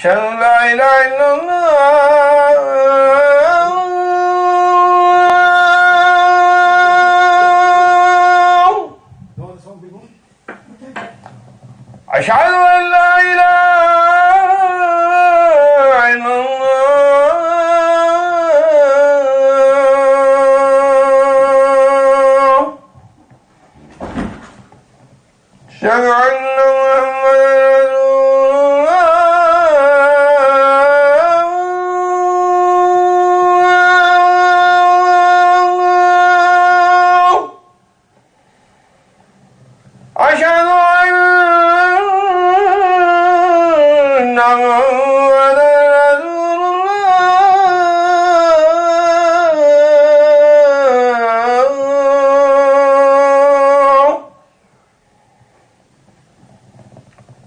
أشهد أن لا إله إلا الله أشهد أن لا إله إلا الله أشهد أن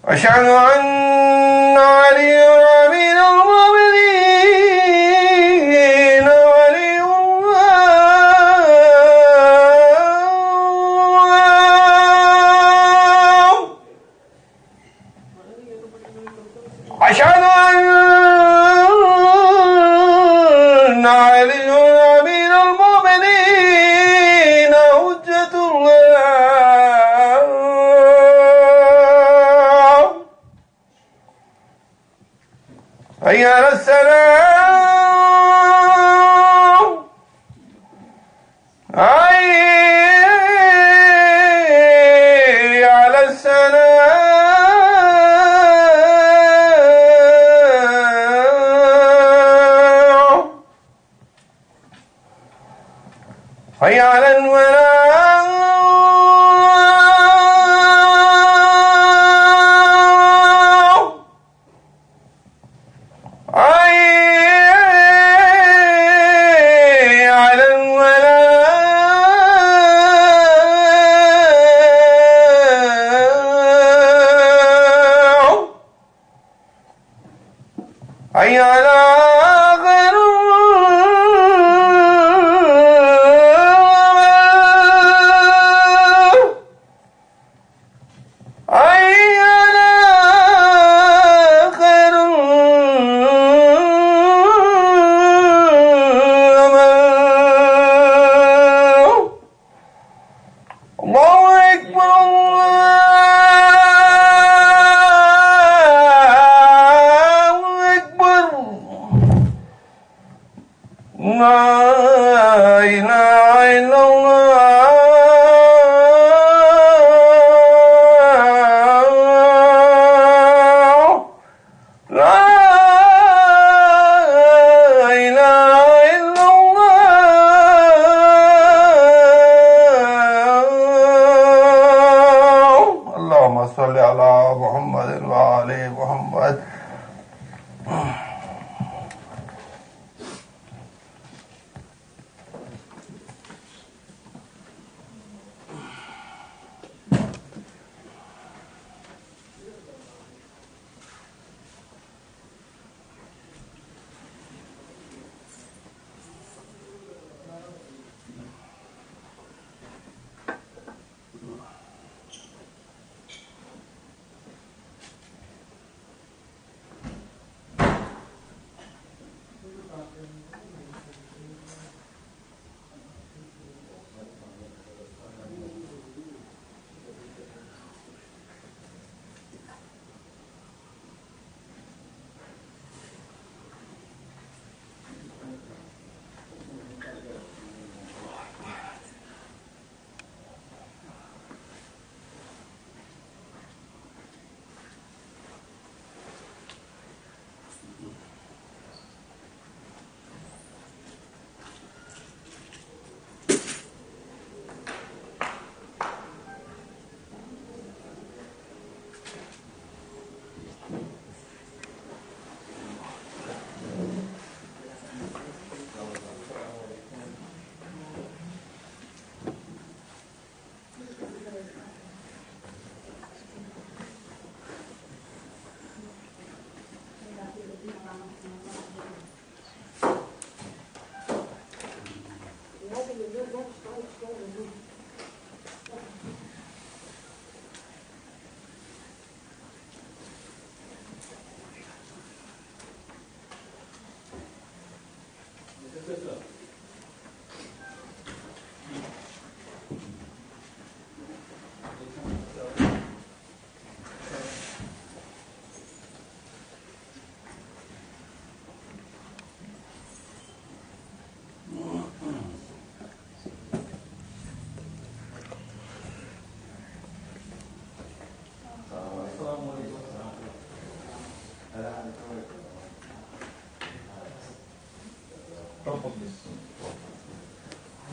أشهد أن عليا من المؤمنين ولي الله أشهد أن عليا من المؤمنين حجة الله حي على السلام حي على السلام حي على الولاء حي على خير حي على خير الله أكبر لا إله إلا الله لا إله إلا الله اللهم صل على محمد وآل محمد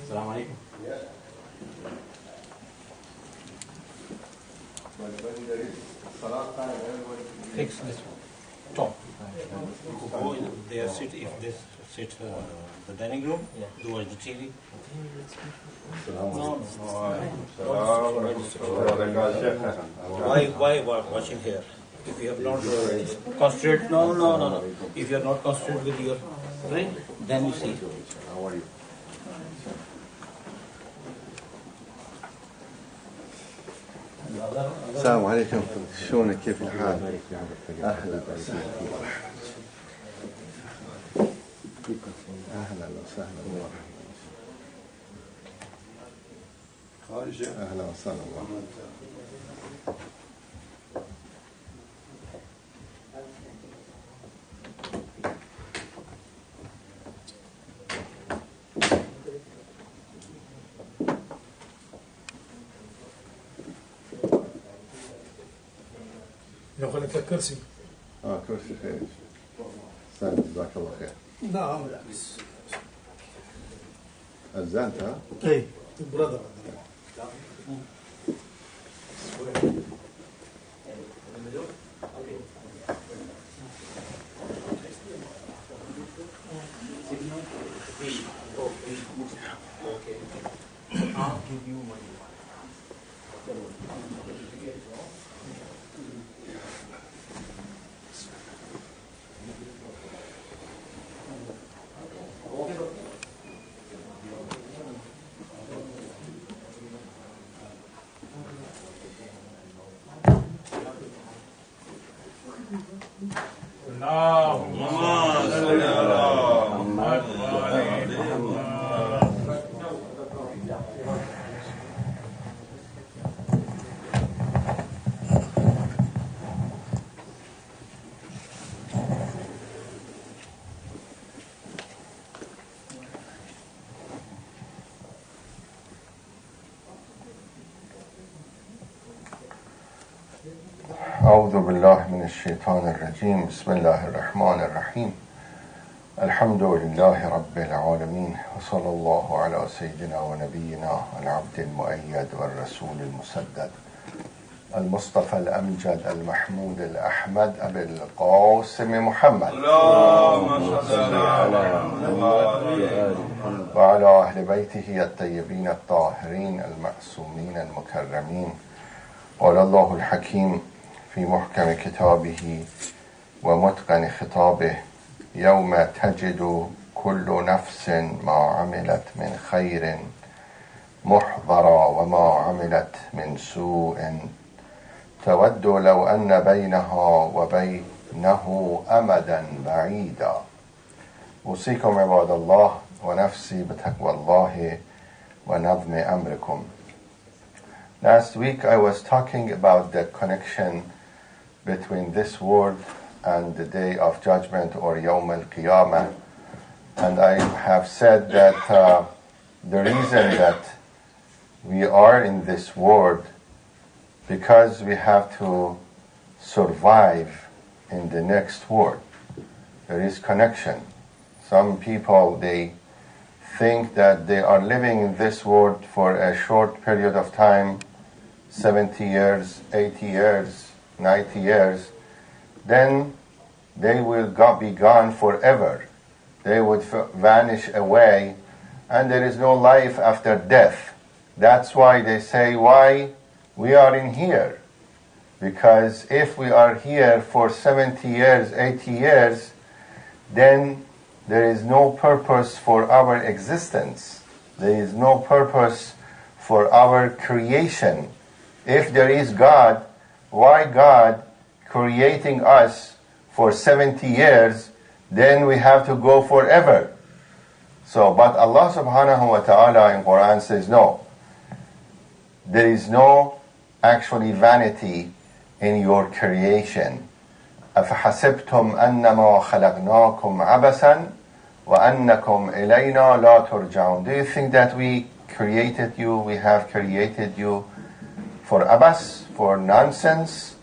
Assalamu alaikum. Fix this one. Top. Go in there, sit, if this sit the dining room, do watch the TV. No. Why watching here? If you have not concentrated, no. If you are not concentrated with your brain, then you see. How are you? السلام عليكم، شلونك؟ كيف الحال؟ أهلا وسهلا. أهلا وسهلا. أهلا وسهلا. ياخذ لك كرسي. كرسي خير. سلام، جزاك الله خير. نعم. أذنت ها؟ اي برادر. I'll give you money. أعوذ بالله من الشيطان الرجيم. بسم الله الرحمن الرحيم. الحمد لله رب العالمين، وصلى الله على سيدنا ونبينا العبد المؤيد والرسول المسدد المصطفى الأمجد المحمود الأحمد أبي القاسم محمد اللهم صل على محمد وعلى أهل بيته الطيبين الطاهرين المعصومين المكرمين. قال الله الحكيم في محكم كتابه ومتقن خطابه: يوم تجد كل نفس ما عملت من خير محضرا وما عملت من سوء تود لو أن بينها وبينه أمدا بعيدا. أوصيكم عباد الله ونفسي بتقوى الله ونظم أمركم. Last week I was talking about the connection between this world and the day of judgment, or Yawm al-Qiyamah, and I have said that the reason that we are in this world because we have to survive in the next world. There is connection. Some people, they think that they are living in this world for a short period of time, 70 years, 80 years, 90 years, then they will be gone forever. They would vanish away, and there is no life after death. That's why they say, why we are in here? Because if we are here for 70 years, 80 years, then there is no purpose for our existence. There is no purpose for our creation. If there is God, why God creating us for 70 years, then we have to go forever. So, but Allah subhanahu wa ta'ala in Quran says no. There is no actually vanity in your creation. أَفَحَسِبْتُمْ أَنَّمَا خَلَقْنَاكُمْ عَبَثًا وَأَنَّكُمْ إِلَيْنَا لَا تُرْجَعُونَ. Do you think that we created you, we have created you for abas, for nonsense,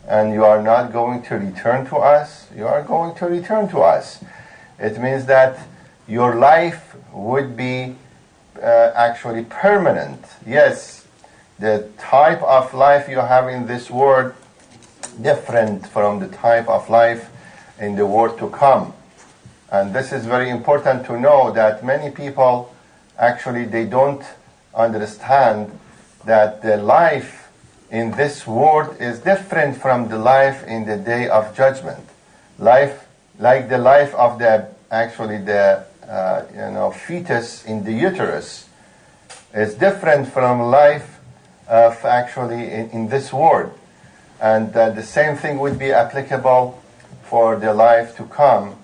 and you are not going to return to us, you are going to return to us. It means that your life would be actually permanent. Yes, the type of life you have in this world different from the type of life in the world to come. And this is very important to know, that many people actually they don't understand that the life in this world is different from the life in the day of judgment. Life, like the life of the fetus in the uterus, is different from life of actually in this world. And the same thing would be applicable for the life to come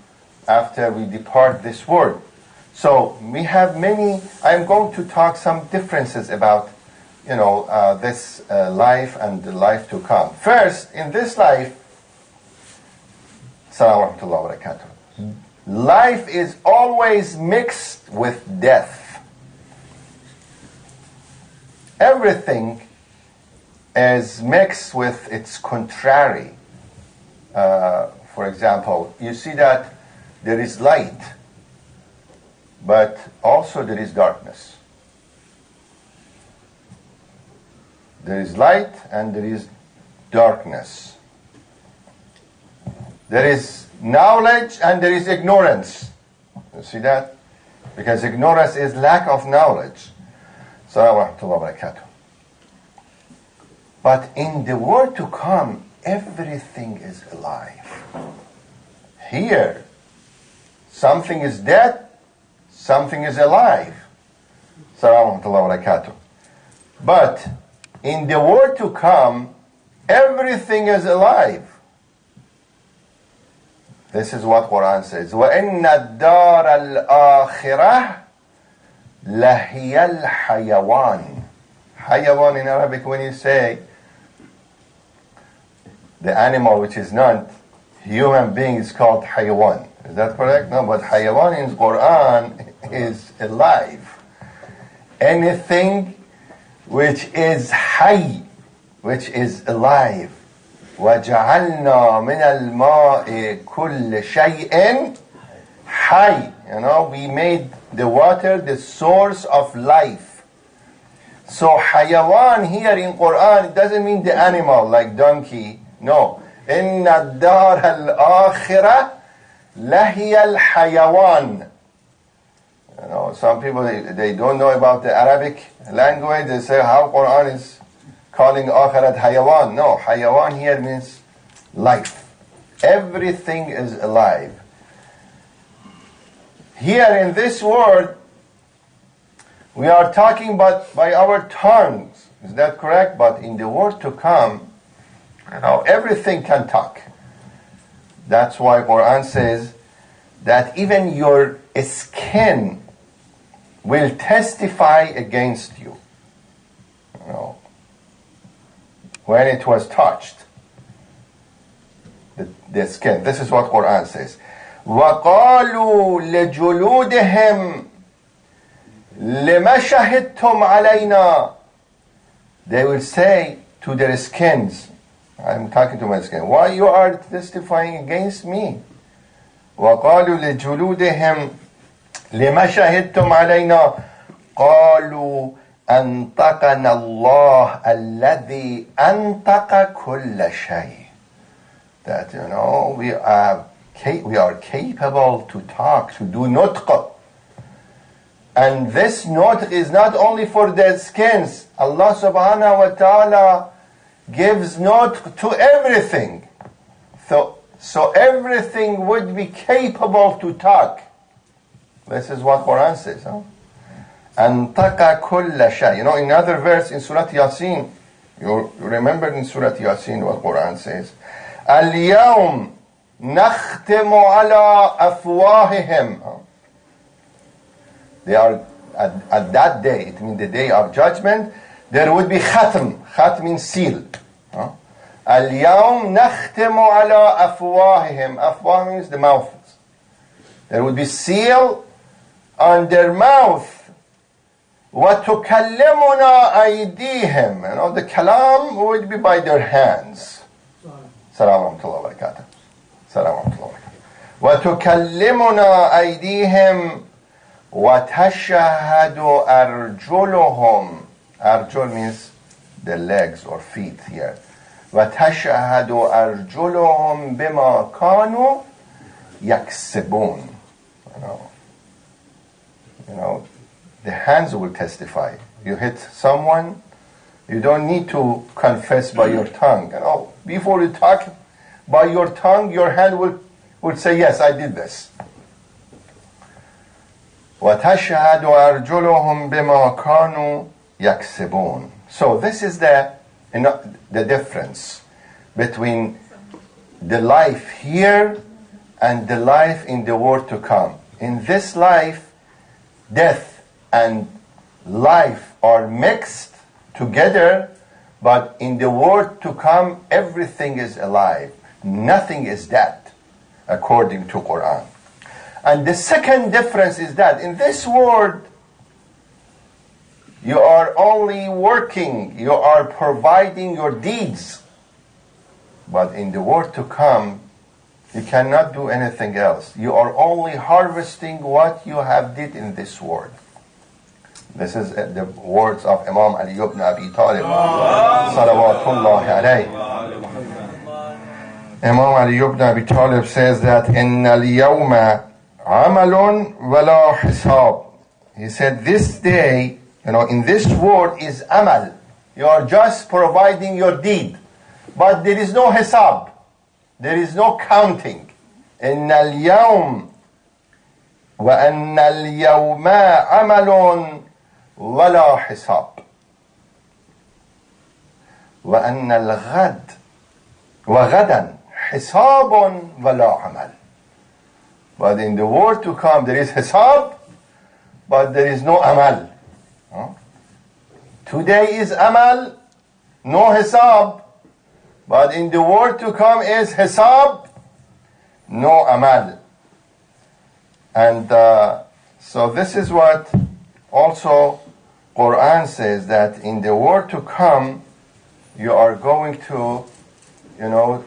after we depart this world. So we have many. I'm going to talk some differences about this life and the life to come. First, in this life, Assalamu alaikum wa barakatuh, life is always mixed with death. Everything is mixed with its contrary. For example, you see that there is light, but also there is darkness. There is light and there is darkness. There is knowledge and there is ignorance. You see that? Because ignorance is lack of knowledge. Assalamu alaikum wa barakatuh. But in the world to come, everything is alive. Here, something is dead, something is alive. Assalamu alaikum wa barakatuh. But in the world to come, everything is alive. This is what Quran says. وَإِنَّ الدَّارَ الْآخِرَةِ لَهِيَ الْحَيَوَانِ. Hayawan in Arabic, when you say the animal which is not human being, is called hayawan. Is that correct? No, but hayawan in Quran is alive. Anything which is hay, which is alive. وَجَعَلْنَا مِنَ الْمَاءِ كُلِّ شَيْءٍ حَيٍّ. We made the water the source of life. So hayawan here in Quran, it doesn't mean the animal like donkey. No. إِنَّ الدَّارَ الْآخِرَةِ لَهِيَ الْحَيَوَانِ. Some people, they don't know about the Arabic language. They say how Quran is calling akhirat hayawan. No, hayawan here means life. Everything is alive. Here in this world, we are talking but by our tongues. Is that correct? But in the world to come, everything can talk. That's why Quran says that even your skin will testify against you. When it was touched, the skin. This is what Quran says. وَقَالُوا لِجُلُودِهِمْ لِمَ شَهِدْتُمْ عَلَيْنَا. They will say to their skins, I'm talking to my skin, why you are testifying against me? وَقَالُوا لِجُلُودِهِمْ لِمَ شَهِدْتُمْ عَلَيْنَا قَالُوا أَنْطَقَنَا اللَّهُ الَّذِي أَنْطَقَ كُلَّ شَيْءٍ. That, we are capable to talk, to do nutq. And this nutq is not only for the skins. Allah subhanahu wa ta'ala gives nutq to everything. So everything would be capable to talk. This is what Quran says. أَنْطَقَ كُلَّ شَيْءٍ. In another verse in Surah Yasin, you remember in Surah Yasin what Quran says? الْيَوْمْ نَخْتِمُ عَلَىٰ أَفْوَاهِهِمْ. They are, at that day, it means the day of judgment, there would be khatm. Khatm means seal. الْيَوْمْ نَخْتِمُ عَلَىٰ أَفْوَاهِهِمْ. Afwah means the mouth. There would be seal on their mouth. وَتُكَلِّمُنَا أَيْدِيهِمْ. The kalam would be by their hands. السلام ورحمة الله وبركاته. السلام ورحمة الله وبركاته. وتكلمنا أيديهم وتشهد أرجلهم. Arjul means the legs or feet here. وتشهد أرجلهم بما كانوا يكسبون. You know, the hands will testify. You hit someone, you don't need to confess by your tongue. Before you talk by your tongue, your hand will say, yes, I did this. وَتَشْهَدُ أَرْجُلُهُمْ بِمَا كَانُوا يَكْسِبُونَ. So this is the difference between the life here and the life in the world to come. In this life, death and life are mixed together, but in the world to come, everything is alive. Nothing is dead, according to Quran. And the second difference is that in this world, you are only working, you are providing your deeds. But in the world to come, you cannot do anything else. You are only harvesting what you have did in this world. This is the words of Imam Ali ibn Abi Talib. Salawatullah alayhi. Imam Ali ibn Abi Talib says that إِنَّ الْيَوْمَ عَمَلٌ وَلَا حِسَابٌ. He said this day, in this world is amal. You are just providing your deed. But there is no hisab. There is no counting. إِنَّ الْيَوْمَ وَأَنَّ الْيَوْمَ عَمَلٌ وَلَا حِسَابٌ وَأَنَّ الْغَدْ وَغَدًا حِسَابٌ وَلَا عَمَلٌ. But in the world to come, there is hisab, but there is no amal. Today is amal, no hisab, but in the world to come is hisab, no amal. And so this is what also Quran says, that in the world to come, you are going to,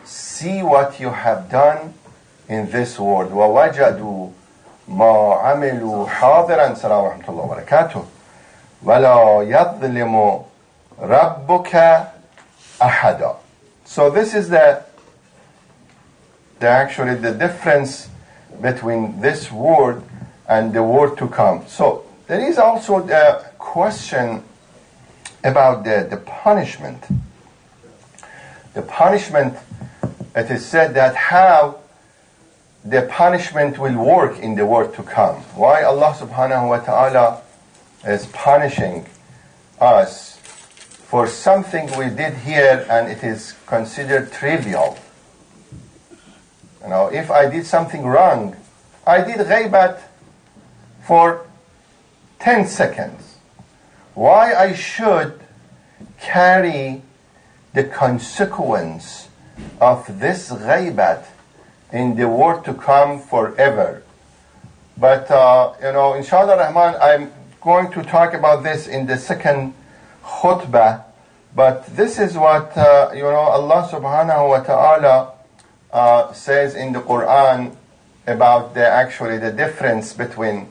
see what you have done in this world. وَوَجَدُوا مَا عَمِلُوا حَاضِرًا. السلام ورحمة الله وبركاته. وَلَا يَظْلِمُ رَبُّكَ أَحَدًا. So this is actually the difference between this world and the world to come. So there is also the question about the punishment. The punishment, it is said that how the punishment will work in the world to come. Why Allah subhanahu wa ta'ala is punishing us for something we did here and it is considered trivial. If I did something wrong, I did ghaybat for 10 seconds. Why I should carry the consequence of this ghaybat in the world to come forever? But, inshallah Rahman, I'm going to talk about this in the second khutbah. But this is what, Allah subhanahu wa ta'ala says in the Quran about the difference between,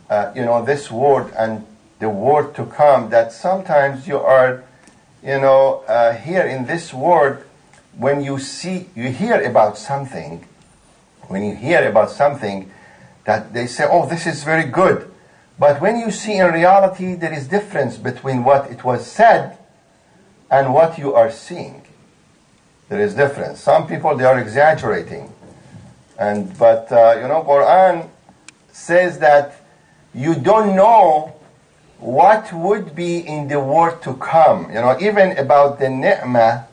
this world and the world to come, that sometimes you are, here in this world, when you hear about something, that they say, oh, this is very good. But when you see in reality, there is difference between what it was said and what you are seeing. There is difference. Some people, they are exaggerating. But Quran says that you don't know what would be in the world to come. Even about the ni'mah,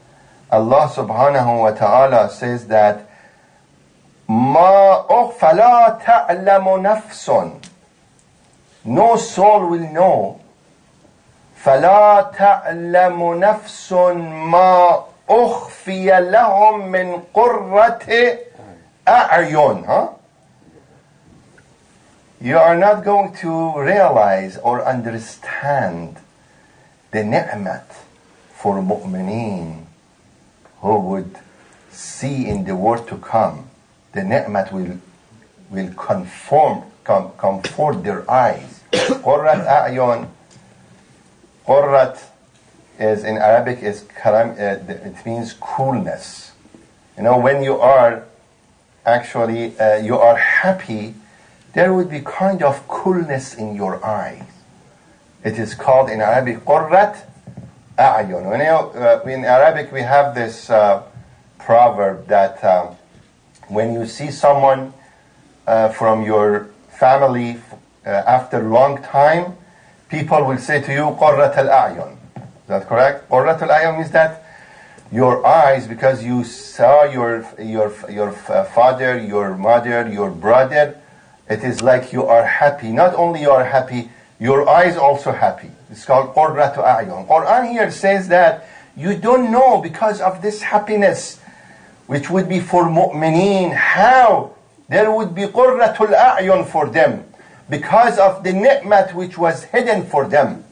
Allah subhanahu wa ta'ala says that فَلَا تَعْلَمُ نَفْسٌ. No soul will know. فَلَا تَعْلَمُ نَفْسٌ مَا أُخْفِيَ لَهُم مِّن قُرَّةِ أَعْيُنٍ. You are not going to realize or understand the ni'mat for mu'mineen who would see in the world to come, the ni'mat will comfort their eyes. Qurrat a'yun. Qurrat is in Arabic is karam. It means coolness. You know, when you are actually you are happy, there would be kind of coolness in your eyes. It is called in Arabic qurrat a'yun. You know, in Arabic we have this proverb that when you see someone from your family after a long time, people will say to you qurrat al-a'yun. Is that correct? Qurrat al-a'yun means that your eyes, because you saw your father, your mother, your brother, it is like you are happy. Not only you are happy, your eyes also happy. It's called qurrat a'yun. Quran here says that you don't know, because of this happiness, which would be for mu'mineen, how there would be qurratul a'yun for them, because of the ni'mat which was hidden for them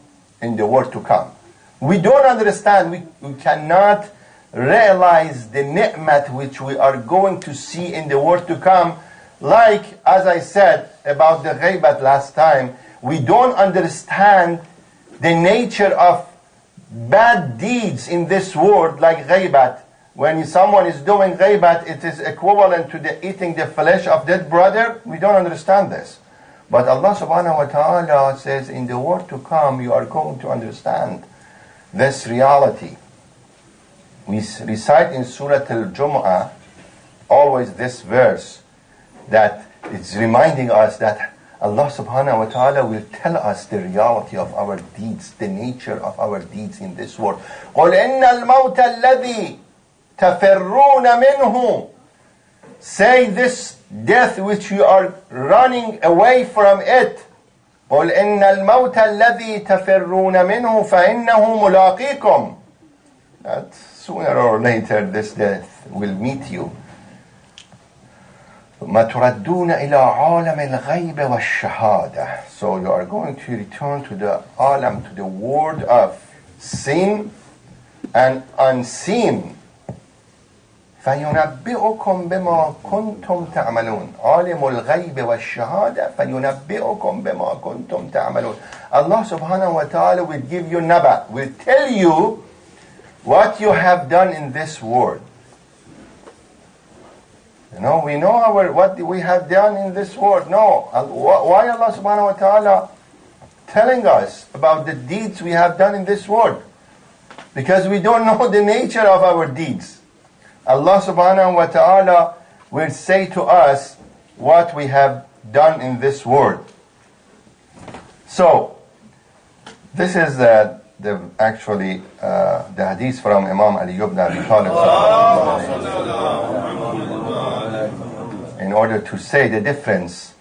in the world to come. We don't understand, we cannot realize the ni'mat which we are going to see in the world to come. Like, as I said about the ghaibat last time, we don't understand the nature of bad deeds in this world, like ghaibat. When someone is doing ghaibat, it is equivalent to eating the flesh of dead brother. We don't understand this. But Allah subhanahu wa ta'ala says in the world to come, you are going to understand this reality. We recite in Surah Al-Jumu'ah always this verse that it's reminding us that Allah subhanahu wa ta'ala will tell us the reality of our deeds, the nature of our deeds in this world. قُلْ إِنَّ الْمَوْتَ الَّذِي تَفِرُّونَ مِنْهُ. Say this death which you are running away from it. قُلْ إِنَّ الْمَوْتَ الَّذِي تَفِرُّونَ مِنْهُ فَإِنَّهُ مُلَاقِيكُمْ. That sooner or later this death will meet you. مَا تُرَدُّونَ إِلَىٰ عَالَمِ الْغَيْبِ وَالشَّهَادَةِ. So you are going to return to the alam, to the world of seen and unseen. فَيُنَبِّئُكُمْ بِمَا كُنْتُمْ تَعْمَلُونَ. عَالِمُ الْغَيْبِ وَالشَّهَادَةِ فَيُنَبِّئُكُمْ بِمَا كُنْتُمْ تَعْمَلُونَ. Allah subhanahu wa ta'ala will give you naba, will tell you what you have done in this world. You know, we know what we have done in this world. No. Why Allah subhanahu wa ta'ala telling us about the deeds we have done in this world? Because we don't know the nature of our deeds. Allah subhanahu wa ta'ala will say to us what we have done in this world. So, this is the hadith from Imam Ali ibn Abi Talib in order to say the difference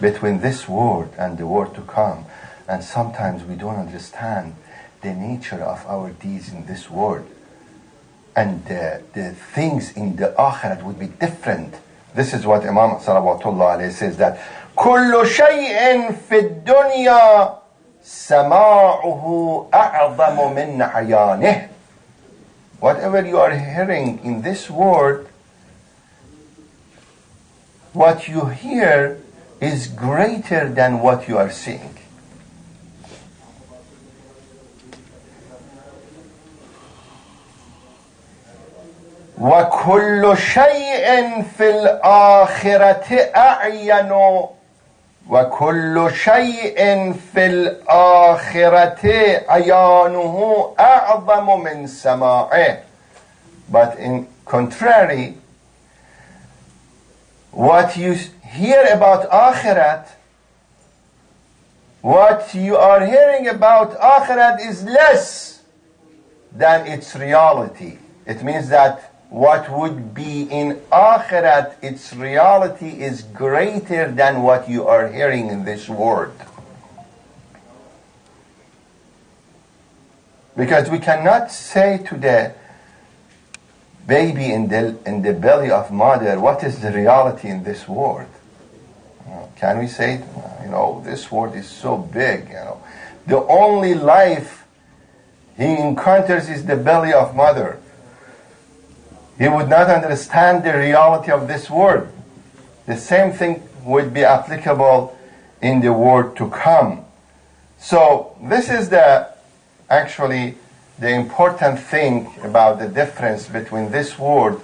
between this world and the world to come. And sometimes we don't understand the nature of our deeds in this world. And the things in the akhirat would be different. This is what Imam Salawatullah alayhi says, that كُلُّ شَيْءٍ فِي الدُّنْيَا سَمَاعُهُ أَعْظَمُ مِنْ عَيَانِهِ. Whatever you are hearing in this world, what you hear is greater than what you are seeing. وَكُلُّ شَيْءٍ فِي الْآخِرَةِ أَعْيَنُ وَكُلُّ شَيْءٍ فِي الْآخِرَةِ عَيَانُهُ أَعْظَمُ مِنْ سَمَاعِهِ. But in contrary, what you hear about akhirat, what you are hearing about akhirat is less than its reality. It means that what would be in akhirat, its reality is greater than what you are hearing in this world. Because we cannot say to the baby in the belly of mother, what is the reality in this world? Can we say, this world is so big, the only life he encounters is the belly of mother. he would not understand the reality of this world. The same thing would be applicable in the world to come. So this is actually the important thing about the difference between this world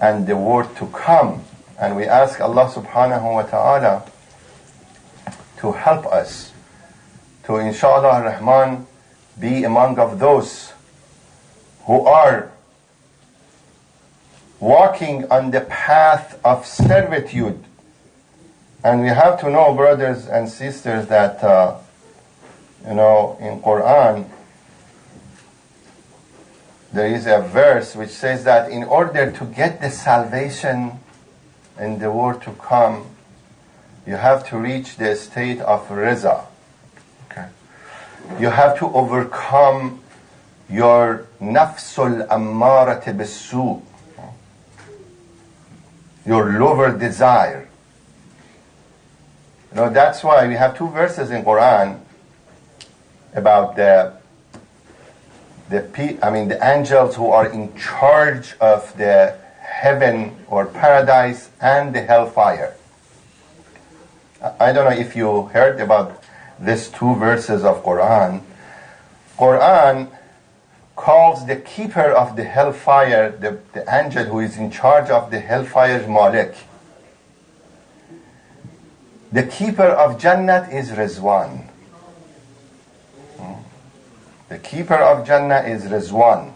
and the world to come. And we ask Allah subhanahu wa ta'ala to help us to, inshallah ar-Rahman, be among of those who are walking on the path of servitude. And we have to know, brothers and sisters, that in Quran there is a verse which says that in order to get the salvation in the world to come, you have to reach the state of Riza. Okay. You have to overcome your nafsul ammarat bisu, your lower desire. That's why we have two verses in Quran about the angels who are in charge of the heaven or paradise and the hellfire. I don't know if you heard about these two verses of Quran. Quran calls the keeper of the hellfire, the angel who is in charge of the hellfire, Malik. The keeper of Jannat is Rizwan. The keeper of Jannah is Rizwan.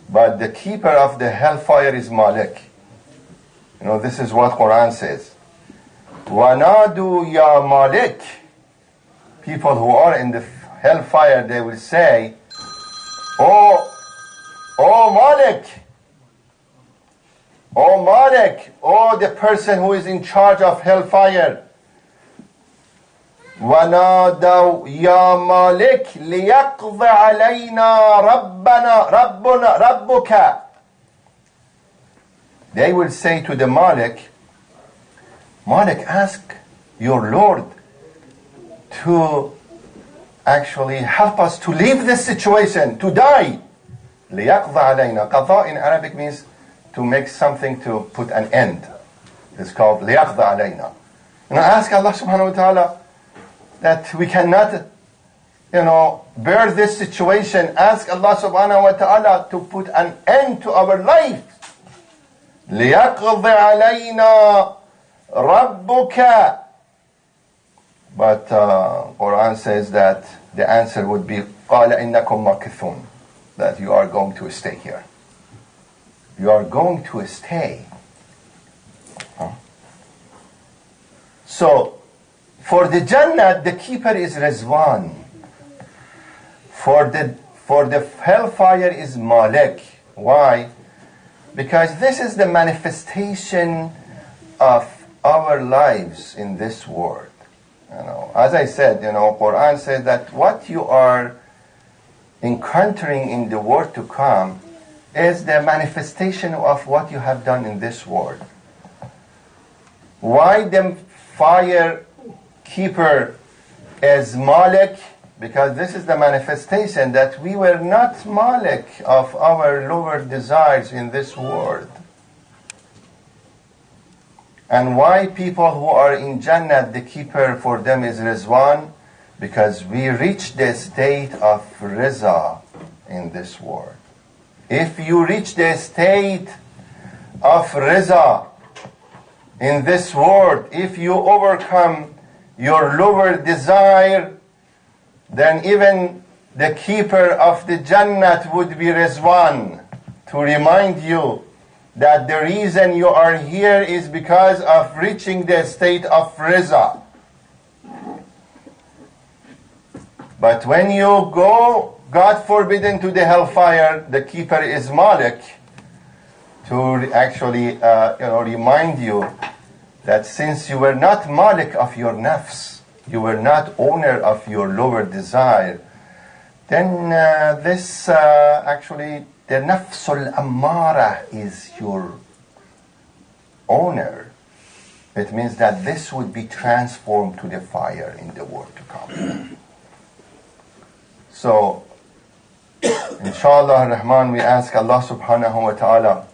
But the keeper of the hellfire is Malik. This is what Quran says. وَنَادُوا يَا Malik. People who are in the hellfire, they will say, Oh Malik, oh Malik, oh the person who is in charge of hellfire. وَنَادَوْا يَا مَالِكْ لِيَقْضِ عَلَيْنَا رَبُّكَ. They will say to the Malik, ask your Lord to actually help us to leave this situation, to die. لِيَقْضِ عَلَيْنَا. Qadha in Arabic means to make something, to put an end. It's called لِيَقْضِ عَلَيْنَا. Ask Allah subhanahu wa ta'ala that we cannot, bear this situation. Ask Allah subhanahu wa ta'ala to put an end to our life. لِيَقْضِ عَلَيْنَا رَبُّكَ. But Quran says that the answer would be قَالَ إِنَّكُمْ مَكِثُونَ, that you are going to stay here. You are going to stay. So, for the Jannah, the keeper is Rizwan. For the hellfire is Malik. Why? Because this is the manifestation of our lives in this world. As I said, Quran says that what you are encountering in the world to come is the manifestation of what you have done in this world. Why the fire keeper is Malik? Because this is the manifestation that we were not Malik of our lower desires in this world. And why people who are in Jannah, the keeper for them is Rizwan? Because we reach the state of Riza in this world. If you reach the state of Riza in this world, if you overcome your lower desire, then even the keeper of the Jannat would be Rizwan, to remind you that the reason you are here is because of reaching the state of Riza. But when you go, God forbid, into the hellfire, the keeper is Malik, to actually remind you that since you were not Malik of your nafs, you were not owner of your lower desire, then this actually, the nafsul ammara is your owner. It means that this would be transformed to the fire in the world to come. So, inshallah ar-Rahman, we ask Allah subhanahu wa ta'ala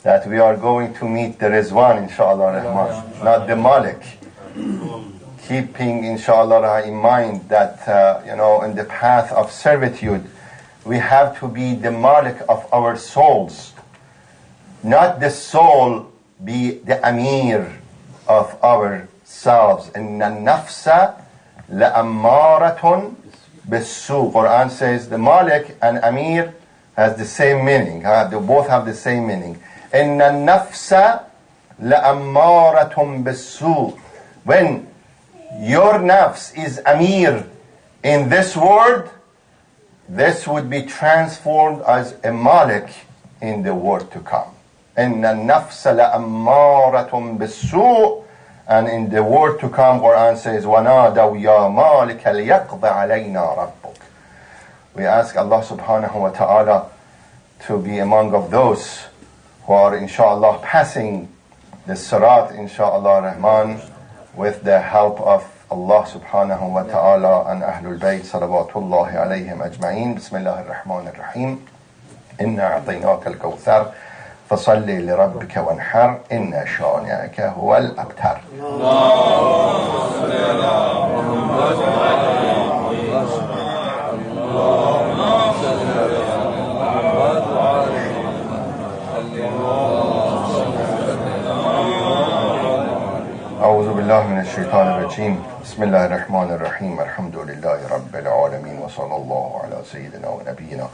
that we are going to meet the Rizwan, inshallah rahman, not the Malik. Keeping, inshallah, in mind that, in the path of servitude, we have to be the Malik of our souls. Not the soul be the Amir of ourselves. Inna nafsa la'ammaratun bisu. Quran says the Malik and Amir has the same meaning. They both have the same meaning. Inna nafsa la'ammaratun bisu. When your nafs is Amir in this world, this would be transformed as a Malik in the world to come. Inna nafsa la'ammaratun bisu. And in the word to come, Quran says, وَنَادَوْا يَا مَالِكَ لِيَقْضَ عَلَيْنَا رَبُّكَ. We ask Allah subhanahu wa ta'ala to be among of those who are, inshallah, passing the Sirat, inshallah rahman, with the help of Allah subhanahu wa ta'ala and Ahlul Bayt, salawatullahi alayhim ajma'in. Bismillah ar-Rahman ar-Rahim. Inna a'tainaka al-Kawthar. فصل لربك وانحر إن شانئك هو الأبتر. أعوذ بالله من الشيطان الرجيم. بسم الله الرحمن الرحيم. الحمد لله رب العالمين وصلى الله على سيدنا ونبينا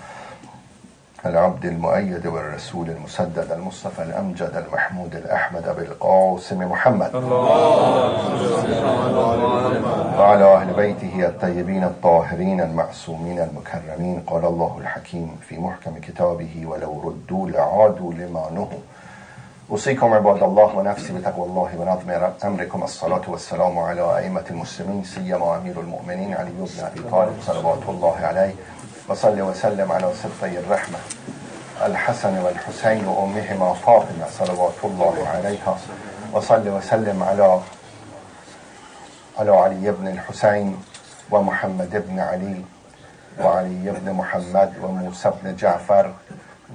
العبد المؤيد والرسول المسدد المصطفى الأمجد المحمود الأحمد أبي القاسم محمد وعلى أهل بيته الطيبين الطاهرين المعصومين المكرمين. قال الله الحكيم في محكم كتابه ولو ردوا لعادوا لما نهوا. أوصيكم عباد الله ونفسي بتقوى الله ونظم أمركم. الصلاة والسلام على أئمة المسلمين سيما أمير المؤمنين علي بن أبي طالب صلوات الله عليه وصل وسلم على سبطي الرحمة الحسن والحسين وأمهما فاطمة صلوات الله عليها. وصل وسلم على علي بن الحسين ومحمد بن علي وعلي بن محمد وموسى بن جعفر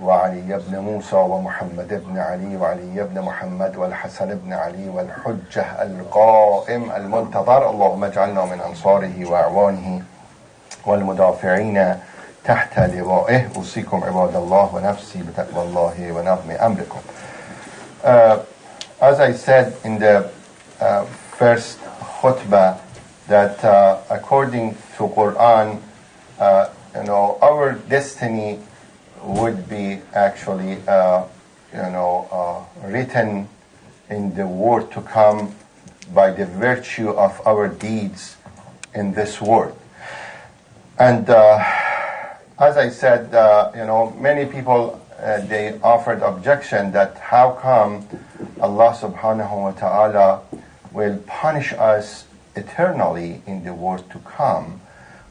وعلي بن موسى ومحمد بن علي وعلي بن محمد والحسن بن علي والحجة القائم المنتظر. اللهم اجعلنا من أنصاره وأعوانه والمدافعين تحت لوائه. أوصيكم عباد الله ونفسي بتقوى الله ونظم أمركم. As I said in the first khutbah, that according to Quran, our destiny would be actually, written in the world to come by the virtue of our deeds in this world. And as I said, many people, they offered objection that how come Allah subhanahu wa ta'ala will punish us eternally in the world to come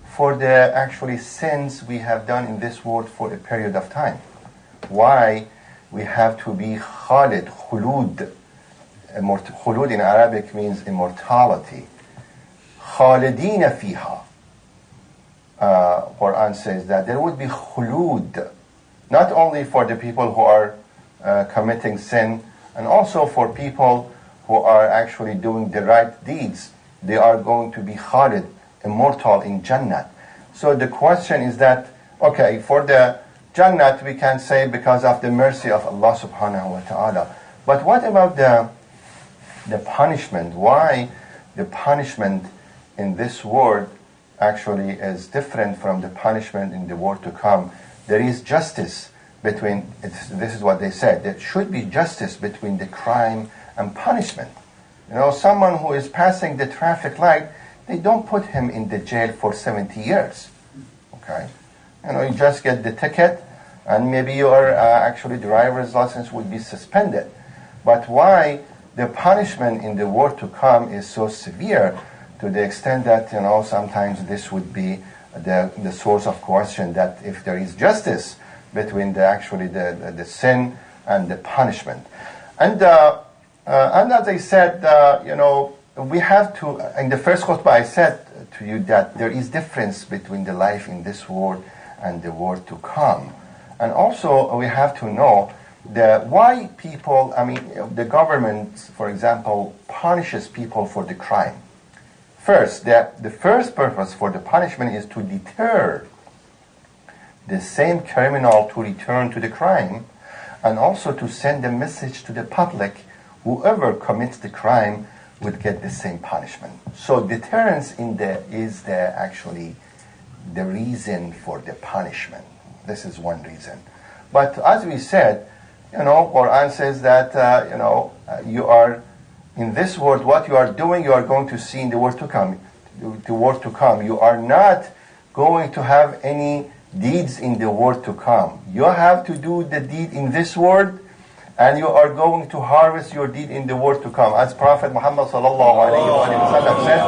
for the actually sins we have done in this world for a period of time. Why we have to be khalid, khulud. Khulud in Arabic means immortality. Khalidina fiha. Quran says that there would be khulud, not only for the people who are committing sin, and also for people who are actually doing the right deeds. They are going to be khalid, immortal in Jannah. So the question is that, okay, for the Jannah we can say because of the mercy of Allah subhanahu wa ta'ala. But what about the punishment? Why the punishment in this world actually is different from the punishment in the world to come? There is justice between, this is what they said, there should be justice between the crime and punishment. Someone who is passing the traffic light, they don't put him in the jail for 70 years. Okay? You just get the ticket, and maybe your actually driver's license will be suspended. But why the punishment in the world to come is so severe, to the extent that, sometimes this would be the source of question, that if there is justice between the sin and the punishment. And as I said, we have to, in the first khutbah I said to you that there is difference between the life in this world and the world to come. And also we have to know why people, the government, for example, punishes people for the crime. First, the first purpose for the punishment is to deter the same criminal to return to the crime, and also to send a message to the public: whoever commits the crime would get the same punishment. So deterrence is actually the reason for the punishment. This is one reason. But as we said, Quran says that you are in this world. What you are doing, you are going to see in the world to come. The world to come. You are not going to have any deeds in the world to come. You have to do the deed in this world, and you are going to harvest your deed in the world to come. As Prophet Muhammad sallallahu alaihi wasallam said,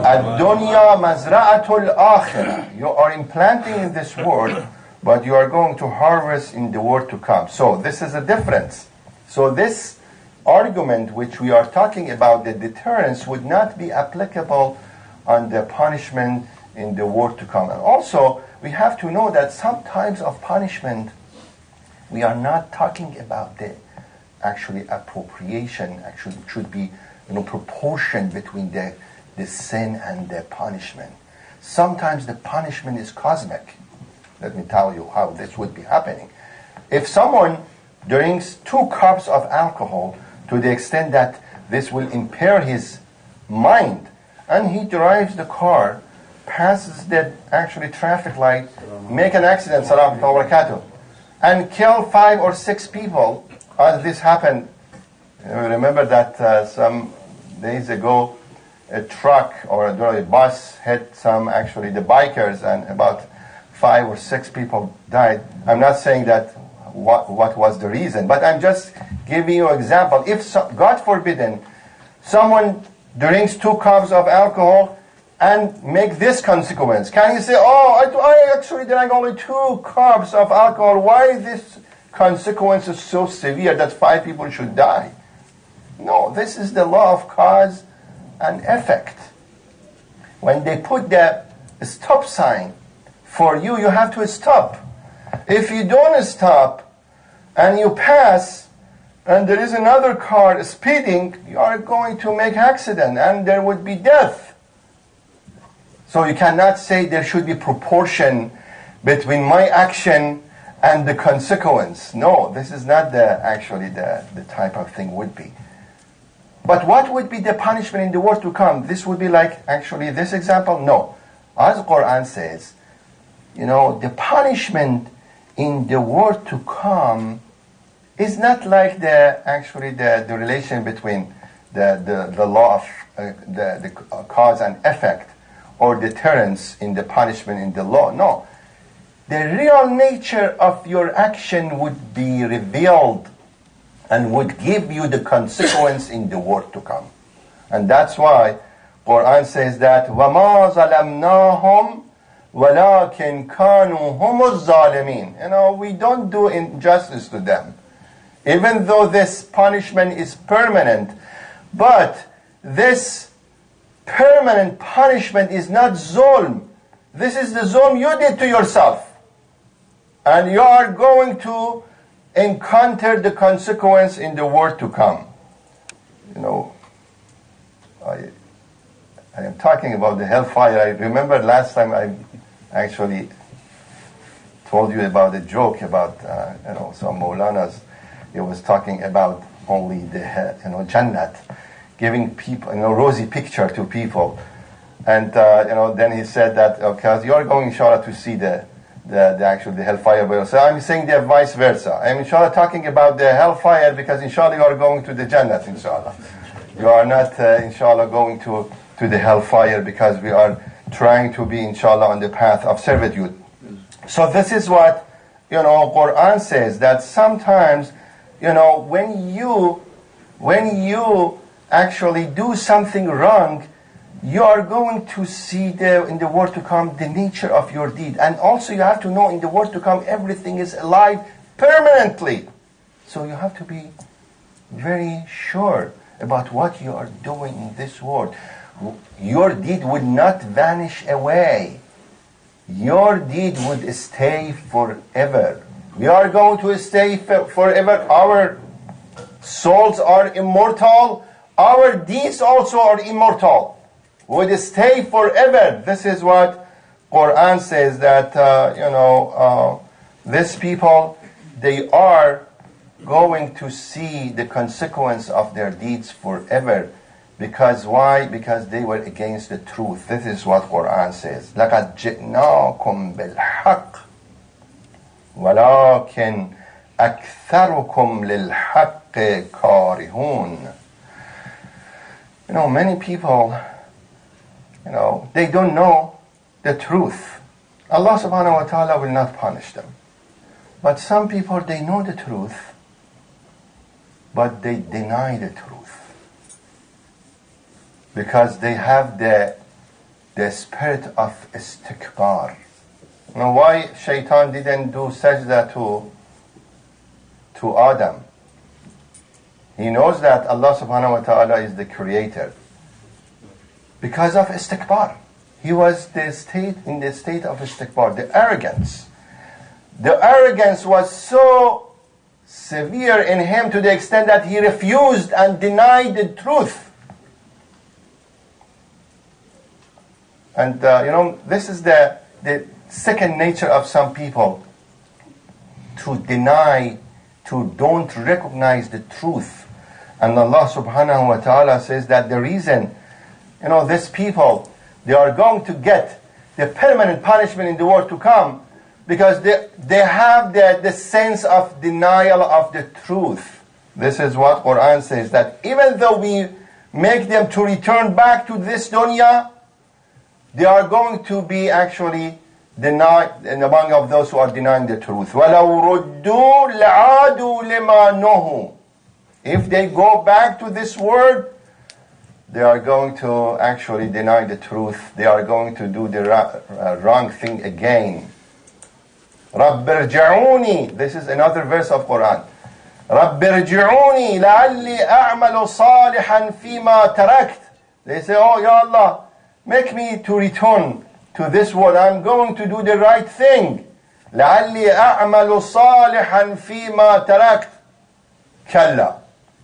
"Ad-dunya mazra'atul akhirah." You are implanting in this world, but you are going to harvest in the world to come. So this is a difference. So this argument which we are talking about, the deterrence, would not be applicable on the punishment in the world to come. And also, we have to know that some types of punishment, we are not talking about the actually appropriation. Actually, it should be proportion between the sin and the punishment. Sometimes the punishment is cosmic. Let me tell you how this would be happening. If someone drinks 2 cups of alcohol to the extent that this will impair his mind, and he drives the car, passes the actually traffic light, make an accident, salam wa barakatuh, and kill 5 or 6 people, as this happened. Remember that some days ago, a truck or a bus hit the bikers, and about 5 or 6 people died. I'm not saying that what was the reason, but I'm just giving you an example. If, God forbidden, someone drinks 2 cups of alcohol and make this consequence, can you say, I actually drank only 2 cups of alcohol, why this consequence is so severe that 5 people should die? No, this is the law of cause and effect. When they put the stop sign for you, you have to stop. If you don't stop and you pass and there is another car speeding, you are going to make accident and there would be death. So you cannot say there should be proportion between my action and the consequence. No, this is not the type of thing would be. But what would be the punishment in the world to come? This would be like actually this example? No. As the Quran says, the punishment in the world to come is not like the relation between the law of the cause and effect, or deterrence in the punishment in the law. No. The real nature of your action would be revealed and would give you the consequence in the world to come. And that's why Quran says that وَمَا ظَلَمْنَاهُمْ وَلَكِنْ كَانُوا هُمُ الظَّالِمِينَ. We don't do injustice to them. Even though this punishment is permanent, but this permanent punishment is not zulm. This is the zulm you did to yourself. And you are going to encounter the consequence in the world to come. I am talking about the hellfire. I remember last time I actually told you about a joke about some Maulanas. He was talking about only the Jannat, giving people rosy picture to people, and then he said that because you are going inshallah to see the hellfire. So I'm saying the vice versa. I'm inshallah talking about the hellfire because inshallah you are going to the Jannat inshallah. You are not inshallah going to the hellfire because we are trying to be inshallah on the path of servitude. So this is what Quran says, that sometimes when you actually do something wrong, you are going to see in the world to come the nature of your deed. And also you have to know in the world to come everything is alive permanently. So you have to be very sure about what you are doing in this world. Your deed would not vanish away. Your deed would stay forever. We are going to stay forever. Our souls are immortal. Our deeds also are immortal. Would stay forever. This is what Quran says, that these people, they are going to see the consequence of their deeds forever. Because why? Because they were against the truth. This is what Quran says. لَقَدْ جِئْنَاكُمْ بِالْحَقِّ وَلَكِنْ أَكْثَرُكُمْ لِلْحَقِّ كَارِهُونَ. Many people, they don't know the truth. Allah subhanahu wa ta'ala will not punish them. But some people, they know the truth, but they deny the truth. Because they have the spirit of istikbar. Why Shaitan didn't do sajda to Adam? He knows that Allah subhanahu wa ta'ala is the creator. Because of istikbar. He was in the state of istikbar, the arrogance. The arrogance was so severe in him to the extent that he refused and denied the truth. And this is the second nature of some people, to deny, to don't recognize the truth. And Allah subhanahu wa ta'ala says that the reason, these people, they are going to get the permanent punishment in the world to come, because they have the sense of denial of the truth. This is what Quran says, that even though we make them to return back to this dunya, they are going to be actually denied, and among of those who are denying the truth. وَلَوْ رُدُّوا لَعَادُوا لِمَا نُهُوا. If they go back to this word, they are going to actually deny the truth. They are going to do the wrong thing again. رَبِّ ارْجِعُونِي. This is another verse of Quran. رَبِّ ارْجِعُونِي لَعَلِّي أَعْمَلُ صَالِحًا فِي مَا تَرَكْتُ. They say, oh, Ya Allah, make me to return to this word. I'm going to do the right thing. لَعَلِّي أَعْمَلُ صَالِحًا فِي مَا تَرَكْتُ. كَلَّا.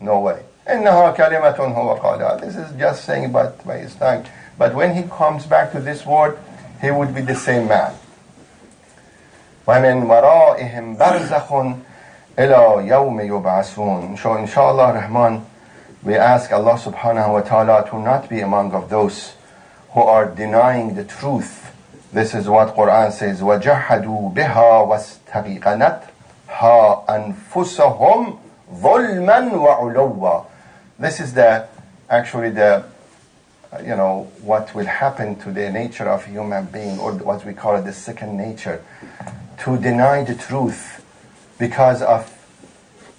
No way. إِنَّهَا كَلِمَةٌ هُوَ قَالَهَا. This is just saying by his tongue. But when he comes back to this word, he would be the same man. وَمِنْ وَرَائِهِمْ بَرْزَخٌ إِلَى يَوْمِ يُبْعَثُونَ. So inshallah Rahman, we ask Allah subhanahu wa ta'ala to not be among of those who are denying the truth. This is what Quran says, وَجَحَدُوا بِهَا وَاسْتَيْقَنَتْهَا أَنفُسَهُمْ ظُلْمًا وَعُلُوًّا. This is actually what will happen to the nature of human being, or what we call the second nature, to deny the truth because of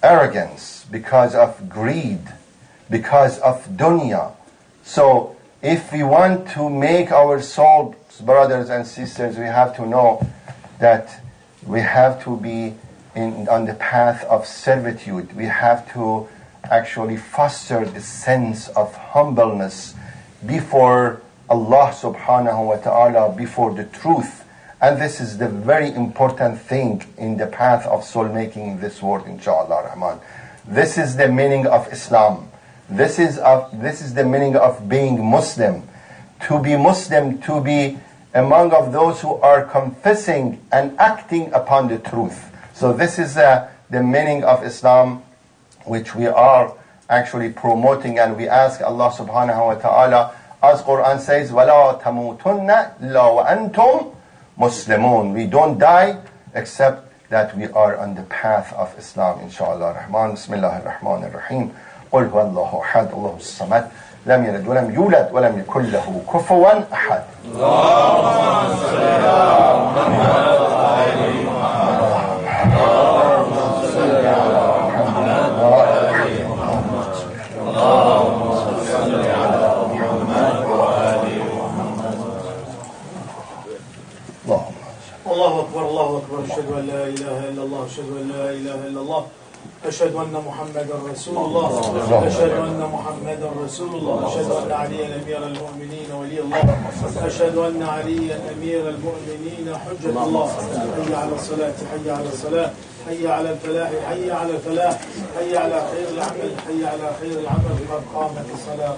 arrogance, because of greed, because of dunya. So if we want to make our souls, brothers and sisters, we have to know that we have to be on the path of servitude. We have to actually foster the sense of humbleness before Allah subhanahu wa ta'ala, before the truth. And this is the very important thing in the path of soul making in this world, inshallah Rahman. This is the meaning of Islam. This is the meaning of being Muslim. To be Muslim, to be among of those who are confessing and acting upon the truth. So this is the meaning of Islam, which we are actually promoting, and we ask Allah subhanahu wa ta'ala, as Quran says, وَلَا تَمُوتُنَّ إِلَّا وَأَنْتُمْ مُسْلِمُونَ. We don't die except that we are on the path of Islam, inshallah Rahman. Bismillah ar-Rahman ar-Rahim. قل هو الله أحد الله الصمد لم يلد ولم يولد ولم يكن له كفوا أحد. اللهم صل على محمد وآل محمد. اللهم صل على محمد وآل محمد. اللهم صل على محمد وآل محمد. الله أكبر الله أكبر. أشهد أن لا إله إلا الله. أشهد أن لا إله إلا الله. أشهد أن محمدا رسول الله. أشهد أن محمدا رسول الله. أشهد أن عليا أمير المؤمنين ولي الله. أشهد أن عليا أمير المؤمنين حجة الله. حي على الصلاة، حي على الصلاة، حي على الفلاح، حي على الفلاح، حي على خير العمل، حي على خير العمل، قد قامت الصلاة.